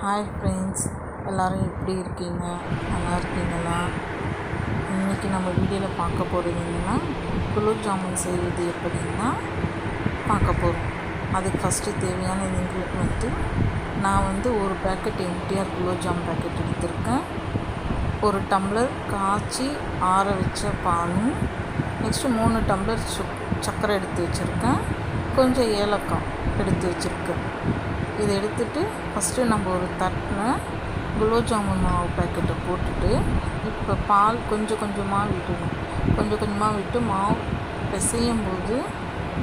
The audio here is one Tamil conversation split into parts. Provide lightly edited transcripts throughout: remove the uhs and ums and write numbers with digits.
ஹாய் ஃப்ரெண்ட்ஸ், எல்லோரும் எப்படி இருக்கீங்க? நல்லா இருக்கீங்களா? இன்றைக்கி நம்ம வீடியோவில் பார்க்க போகிறது என்னென்னா, குலோப் ஜாமுன் செய்வது எப்படின்னா பார்க்க போகிறோம். அதுக்கு ஃபஸ்ட்டு தேவையான இன்க்ரீடியன்ட் நான் ஒரு packet MTR gulab jamun packet எடுத்திருக்கேன். ஒரு டம்ளர் காய்ச்சி ஆற வச்ச பாலும், நெக்ஸ்ட்டு 3 டம்ளர் சர்க்கரை எடுத்து வச்சுருக்கேன். கொஞ்சம் ஏலக்காய் எடுத்து வச்சுருக்கேன். இதை எடுத்துகிட்டு ஃபஸ்ட்டு நம்ம ஒரு தட்டில் குலோப் ஜாமுன் மாவு பேக்கெட்டை போட்டுட்டு, இப்போ பால் கொஞ்சம் கொஞ்சமாக விட்டுணும். கொஞ்சம் கொஞ்சமாக விட்டு மாவு பிசையும் போது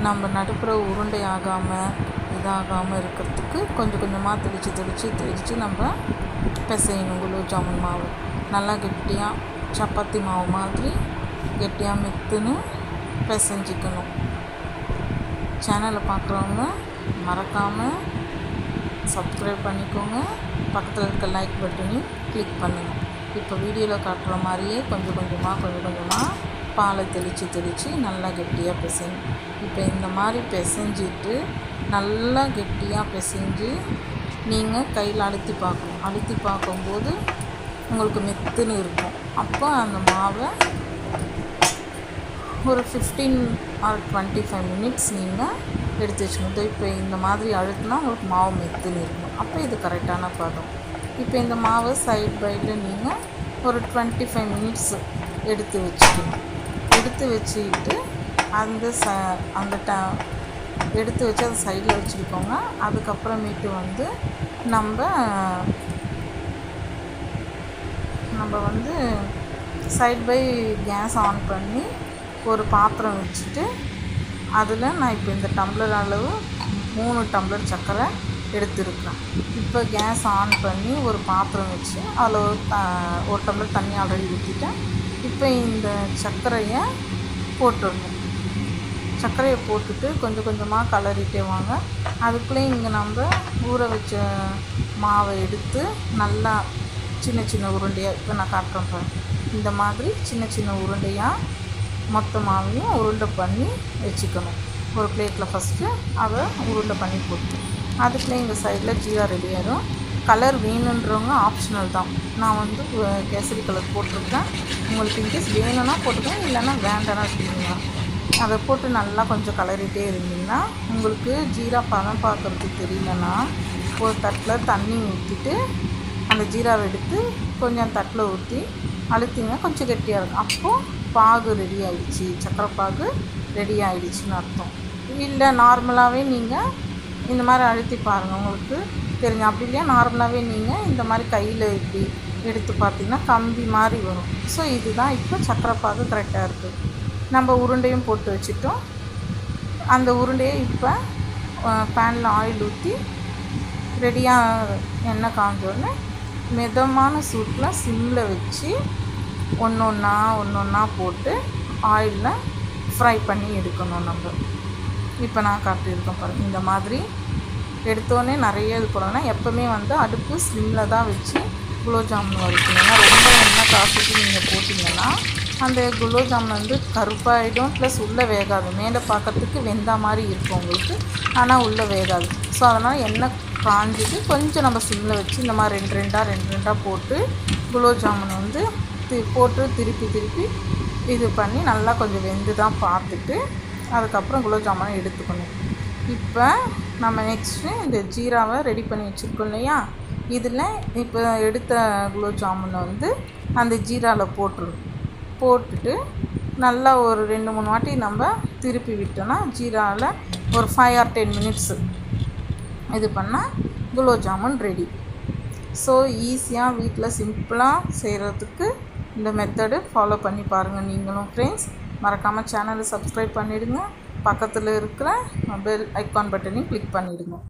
நம்ம நடுப்புற உருண்டை ஆகாமல் இதாகாமல் இருக்கிறதுக்கு கொஞ்சம் கொஞ்சமாக தெளித்து நம்ம பிசையணும். குலோப் ஜாமுன் மாவு நல்லா கெட்டியாக சப்பாத்தி மாவு மாதிரி கெட்டியாக மெத்துன்னு பிசைஞ்சிக்கணும். சேனலை பார்க்குறவங்க மறக்காமல் சப்ஸ்கிரைப் பண்ணிக்கோங்க. பக்கத்தில் இருக்க லைக் பட்டனையும் கிளிக் பண்ணுங்கள். இப்போ வீடியோவில் காட்டுற மாதிரியே கொஞ்சம் கொஞ்சமாக பாலை தெளித்து நல்லா கெட்டியாக பிசைங்க. இப்போ இந்த மாதிரி பிசைஞ்சிட்டு நல்லா கெட்டியாக பிசைஞ்சு நீங்கள் கையில் அழுத்தி பார்க்கணும். அழுத்தி பார்க்கும்போது உங்களுக்கு மெத்துன்னு இருக்கும். அப்போ அந்த மாவை ஒரு 15 or 25 மினிட்ஸ் நீங்கள் எடுத்து வச்சுக்கணும். இப்போ இந்த மாதிரி அழுத்தினா உங்களுக்கு மாவு மெத்துன்னு இருக்கும். அப்போ இது கரெக்டான பதம். இப்போ இந்த மாவை சைட் பைடில் நீங்கள் ஒரு 25 மினிட்ஸ் எடுத்து வச்சுக்கணும். எடுத்து வச்சுக்கிட்டு எடுத்து வச்சு அதை சைடில் வச்சுருக்கோங்க. அதுக்கப்புறமேட்டு நம்ம சைட் பை கேஸ் ஆன் பண்ணி ஒரு பாத்திரம் வச்சுட்டு, அதில் நான் இப்போ இந்த டம்ளர் அளவு 3 டம்ளர் சர்க்கரை எடுத்துருக்கேன். இப்போ கேஸ் ஆன் பண்ணி ஒரு பாத்திரம் வச்சு அதில் ஒரு டம்ளர் தண்ணி ஆல்ரெடி ஊற்றிட்டேன். இப்போ இந்த சர்க்கரையை போட்டுடணும். சர்க்கரையை போட்டுட்டு கொஞ்சம் கொஞ்சமாக கலரிட்டே வாங்க. அதுக்குள்ளே இங்கே நம்ம ஊற வச்ச மாவை எடுத்து நல்லா சின்ன உருண்டையாக, இப்போ நான் காட்டுறேன் பாருங்க, இந்த மாதிரி சின்ன உருண்டையாக மொத்த மாவையும் உருண்டை பண்ணி வச்சுக்கணும். ஒரு பிளேட்டில் ஃபஸ்ட்டு அதை உருண்டை பண்ணி போட்டு, அதுக்குள்ளே இந்த சைடில் ஜீரா ரெடி ஆகிடும். கலர் வேணுன்றவங்க ஆப்ஷனல் தான். நான் கேசரி கலர் போட்டிருக்கேன். உங்களுக்கு இன்கேஸ் வேணும்னா போட்டுக்கலாம், இல்லைன்னா வேண்டாம்னா வச்சுக்கிங்களா. அதை போட்டு நல்லா கொஞ்சம் கலரிட்டே இருந்தீங்கன்னா, உங்களுக்கு ஜீரா பதம் பார்க்குறதுக்கு தெரியலன்னா ஒரு தட்டில் தண்ணி ஊற்றிட்டு அந்த ஜீராவை எடுத்து கொஞ்சம் தட்டில் ஊற்றி அழுத்திங்கன்னா கொஞ்சம் கெட்டியாக இருக்கும். அப்போது பாகு ரெடி ஆகிடுச்சு, சக்கரை பாகு ரெடி ஆகிடுச்சின்னு அர்த்தம். இல்லை நார்மலாகவே நீங்கள் இந்த மாதிரி அழுத்தி பாருங்கள், உங்களுக்கு தெரியும். அப்படி இல்லையா நார்மலாகவே நீங்கள் இந்த மாதிரி கையில் இப்படி எடுத்து பார்த்திங்கன்னா கம்பி மாதிரி வரும். ஸோ இதுதான் இப்போ சக்கரை பாகு கரெக்டாக இருக்குது. நம்ம உருண்டையும் போட்டு வச்சுட்டோம். அந்த உருண்டையை இப்போ பேனில் ஆயில் ஊற்றி ரெடியாக எண்ணெய் காஞ்சோடனே மிதமான சூட்டில் சிம்மில் வச்சு ஒன்றொன்னா போட்டு ஆயிலில் ஃப்ரை பண்ணி எடுக்கணும். நம்ம இப்போ நான் காட்டியிருக்கேன் பாருங்கள். இந்த மாதிரி எடுத்தோடனே நிறைய இது போடணும்னா எப்போவுமே அடுப்பு ஸ்லிம்மில் தான் வச்சு குலோப் ஜாமுன் வறுக்கணும்னா, ரொம்ப எண்ணெய் காசிட்டு நீங்கள் போட்டிங்கன்னா அந்த குலோப் ஜாமுன் கருப்பாயிடும். ப்ளஸ் உள்ளே வேகாது. மேலே பார்க்கறதுக்கு வெந்தா மாதிரி இருக்கும் உங்களுக்கு, ஆனால் உள்ளே வேகாது. ஸோ அதனால் எண்ணெய் காஞ்சிட்டு கொஞ்சம் நம்ம சிம்மில் வச்சு இந்த மாதிரி ரெண்டு போட்டு குலோப் ஜாமுன் போட்டு திருப்பி இது பண்ணி நல்லா கொஞ்சம் வெந்து தான் பார்த்துட்டு அதுக்கப்புறம் குலோப் ஜாமுனை எடுத்துக்கணும். இப்போ நம்ம நெக்ஸ்ட்டு இந்த ஜீராவை ரெடி பண்ணி வச்சுருக்கோம் இல்லையா, இதில் இப்போ எடுத்த குலோப் ஜாமுனை அந்த ஜீராவில் போட்டுட்டு நல்லா ஒரு 2-3 வாட்டி நம்ம திருப்பி விட்டோன்னா ஜீராவில் ஒரு 5 or 10 மினிட்ஸு இது பண்ணால் குலோப் ஜாமுன் ரெடி. ஸோ ஈஸியாக வீட்டில் சிம்பிளாக செய்கிறதுக்கு இந்த மெத்தடு ஃபாலோ பண்ணி பாருங்கள் நீங்களும் ஃப்ரெண்ட்ஸ். மறக்காமல் சேனலை சப்ஸ்கிரைப் பண்ணிவிடுங்க. பக்கத்தில் இருக்கிற பெல் ஐக்கான் பட்டனையும் கிளிக் பண்ணிவிடுங்க.